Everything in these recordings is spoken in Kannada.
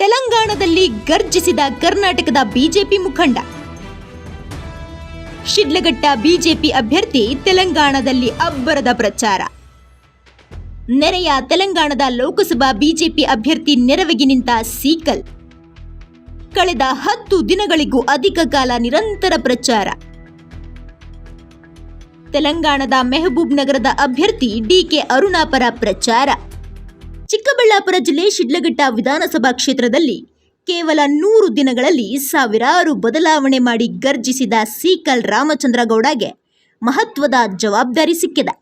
ತೆಲಂಗಾಣದಲ್ಲಿ ಗರ್ಜಿಸಿದ ಕರ್ನಾಟಕದ ಬಿಜೆಪಿ ಮುಖಂಡ. ಶಿಡ್ಲಘಟ್ಟ ಬಿಜೆಪಿ ಅಭ್ಯರ್ಥಿ ತೆಲಂಗಾಣದಲ್ಲಿ ಅಬ್ಬರದ ಪ್ರಚಾರ. ನೆರೆಯ ತೆಲಂಗಾಣದ ಲೋಕಸಭಾ ಬಿಜೆಪಿ ಅಭ್ಯರ್ಥಿ ನೆರವಿಗೆ ನಿಂತ ಸೀಕಲ್. ಕಳೆದ 10 ದಿನಗಳಿಗೂ ಅಧಿಕ ಕಾಲ ನಿರಂತರ ಪ್ರಚಾರ. ತೆಲಂಗಾಣದ ಮೆಹಬೂಬ್ ನಗರದ ಅಭ್ಯರ್ಥಿ ಡಿಕೆ ಅರುಣಾ ಪರ ಪ್ರಚಾರ. ಚಿಕ್ಕಬಳ್ಳಾಪುರ ಜಿಲ್ಲೆ ಶಿಡ್ಲಘಟ್ಟ ವಿಧಾನಸಭಾ ಕ್ಷೇತ್ರದಲ್ಲಿ ಕೇವಲ 100 ದಿನಗಳಲ್ಲಿ ಸಾವಿರಾರು ಬದಲಾವಣೆ ಮಾಡಿ ಗರ್ಜಿಸಿದ ಸೀಕಲ್ ರಾಮಚಂದ್ರಗೌಡಗೆ ಮಹತ್ವದ ಜವಾಬ್ದಾರಿ ಸಿಕ್ಕಿದೆ.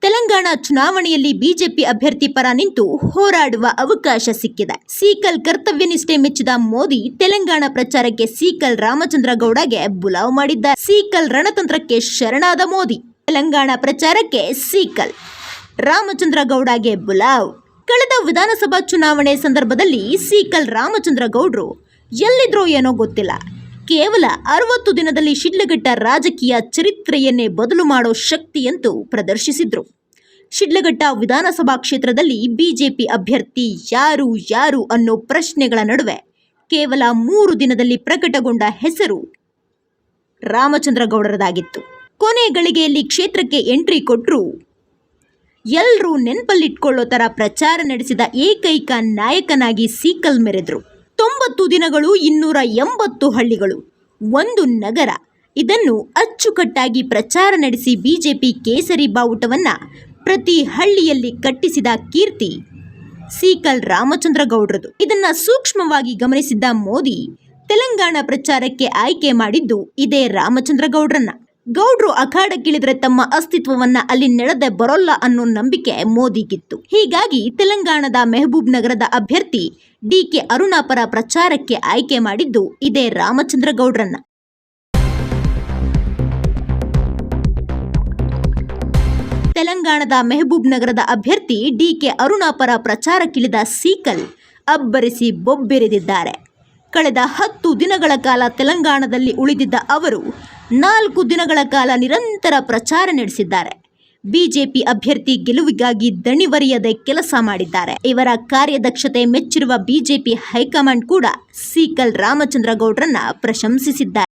ತೆಲಂಗಾಣ ಚುನಾವಣೆಯಲ್ಲಿ ಬಿಜೆಪಿ ಅಭ್ಯರ್ಥಿ ಪರ ನಿಂತು ಹೋರಾಡುವ ಅವಕಾಶ ಸಿಕ್ಕಿದೆ. ಸೀಕಲ್ ಕರ್ತವ್ಯ ನಿಷ್ಠೆ ಮೆಚ್ಚಿದ ಮೋದಿ ತೆಲಂಗಾಣ ಪ್ರಚಾರಕ್ಕೆ ಸೀಕಲ್ ರಾಮಚಂದ್ರಗೌಡಗೆ ಬುಲಾವ್ ಮಾಡಿದ್ದಾರೆ. ಸೀಕಲ್ ರಣತಂತ್ರಕ್ಕೆ ಶರಣಾದ ಮೋದಿ. ತೆಲಂಗಾಣ ಪ್ರಚಾರಕ್ಕೆ ಸೀಕಲ್ ರಾಮಚಂದ್ರಗೌಡಗೆ ಬುಲಾವ್. ಕಳೆದ ವಿಧಾನಸಭಾ ಚುನಾವಣೆ ಸಂದರ್ಭದಲ್ಲಿ ಸೀಕಲ್ ರಾಮಚಂದ್ರಗೌಡರು ಎಲ್ಲಿದ್ರೋ ಏನೋ ಗೊತ್ತಿಲ್ಲ, ಕೇವಲ 60 ದಿನದಲ್ಲಿ ಶಿಡ್ಲಘಟ್ಟ ರಾಜಕೀಯ ಚರಿತ್ರೆಯನ್ನೇ ಬದಲು ಮಾಡೋ ಶಕ್ತಿಯಂತೂ ಪ್ರದರ್ಶಿಸಿದ್ರು. ಶಿಡ್ಲಘಟ್ಟ ವಿಧಾನಸಭಾ ಕ್ಷೇತ್ರದಲ್ಲಿ ಬಿಜೆಪಿ ಅಭ್ಯರ್ಥಿ ಯಾರು ಅನ್ನೋ ಪ್ರಶ್ನೆಗಳ ನಡುವೆ ಕೇವಲ 3 ದಿನದಲ್ಲಿ ಪ್ರಕಟಗೊಂಡ ಹೆಸರು ರಾಮಚಂದ್ರಗೌಡರದಾಗಿತ್ತು. ಕೊನೆ ಗಳಿಗೆಯಲ್ಲಿ ಕ್ಷೇತ್ರಕ್ಕೆ ಎಂಟ್ರಿ ಕೊಟ್ಟರು ಎಲ್ಲರೂ ನೆನಪಲ್ಲಿಟ್ಕೊಳ್ಳೋ ಥರ ಪ್ರಚಾರ ನಡೆಸಿದ ಏಕೈಕ ನಾಯಕನಾಗಿ ಸೀಕಲ್ ಮೆರೆದ್ರು. 90 ದಿನಗಳು, 280 ಹಳ್ಳಿಗಳು, 1 ನಗರ, ಇದನ್ನು ಅಚ್ಚುಕಟ್ಟಾಗಿ ಪ್ರಚಾರ ನಡೆಸಿ ಬಿಜೆಪಿ ಕೇಸರಿ ಬಾವುಟವನ್ನು ಪ್ರತಿ ಹಳ್ಳಿಯಲ್ಲಿ ಕಟ್ಟಿಸಿದ ಕೀರ್ತಿ ಸೀಕಲ್ ರಾಮಚಂದ್ರಗೌಡರದು. ಇದನ್ನ ಸೂಕ್ಷ್ಮವಾಗಿ ಗಮನಿಸಿದ್ದ ಮೋದಿ ತೆಲಂಗಾಣ ಪ್ರಚಾರಕ್ಕೆ ಆಯ್ಕೆ ಮಾಡಿದ್ದು ಇದೇ ರಾಮಚಂದ್ರಗೌಡರನ್ನ. ಗೌಡ್ರು ಅಖಾಡಕ್ಕಿಳಿದ್ರೆ ತಮ್ಮ ಅಸ್ತಿತ್ವವನ್ನ ಅಲ್ಲಿ ನೆಳೆದೇ ಬರೋಲ್ಲ ಅನ್ನೋ ನಂಬಿಕೆ ಮೋದಿಗಿತ್ತು. ಹೀಗಾಗಿ ತೆಲಂಗಾಣದ ಮೆಹಬೂಬ್ ನಗರದ ಅಭ್ಯರ್ಥಿ ಡಿಕೆ ಅರುಣಾ ಪರ ಪ್ರಚಾರಕ್ಕೆ ಆಯ್ಕೆ ಮಾಡಿದ್ದು ಇದೇ ರಾಮಚಂದ್ರಗೌಡರನ್ನ. ತೆಲಂಗಾಣದ ಮೆಹಬೂಬ್ ನಗರದ ಅಭ್ಯರ್ಥಿ ಡಿಕೆ ಅರುಣಾ ಪರ ಪ್ರಚಾರಕ್ಕಿಳಿದ ಸೀಕಲ್ ಅಬ್ಬರಿಸಿ ಬೊಬ್ಬೆರೆದಿದ್ದಾರೆ. ಕಳೆದ 10 ದಿನಗಳ ಕಾಲ ತೆಲಂಗಾಣದಲ್ಲಿ ಉಳಿದಿದ್ದ ಅವರು 4 ದಿನಗಳ ಕಾಲ ನಿರಂತರ ಪ್ರಚಾರ ನಡೆಸಿದ್ದಾರೆ. ಬಿಜೆಪಿ ಅಭ್ಯರ್ಥಿ ಗೆಲುವಿಗಾಗಿ ದಣಿವರಿಯದೆ ಕೆಲಸ ಮಾಡಿದ್ದಾರೆ. ಇವರ ಕಾರ್ಯದಕ್ಷತೆ ಮೆಚ್ಚಿರುವ ಬಿಜೆಪಿ ಹೈಕಮಾಂಡ್ ಕೂಡ ಸೀಕಲ್ ರಾಮಚಂದ್ರಗೌಡರನ್ನ ಪ್ರಶಂಸಿಸಿದ್ದಾರೆ.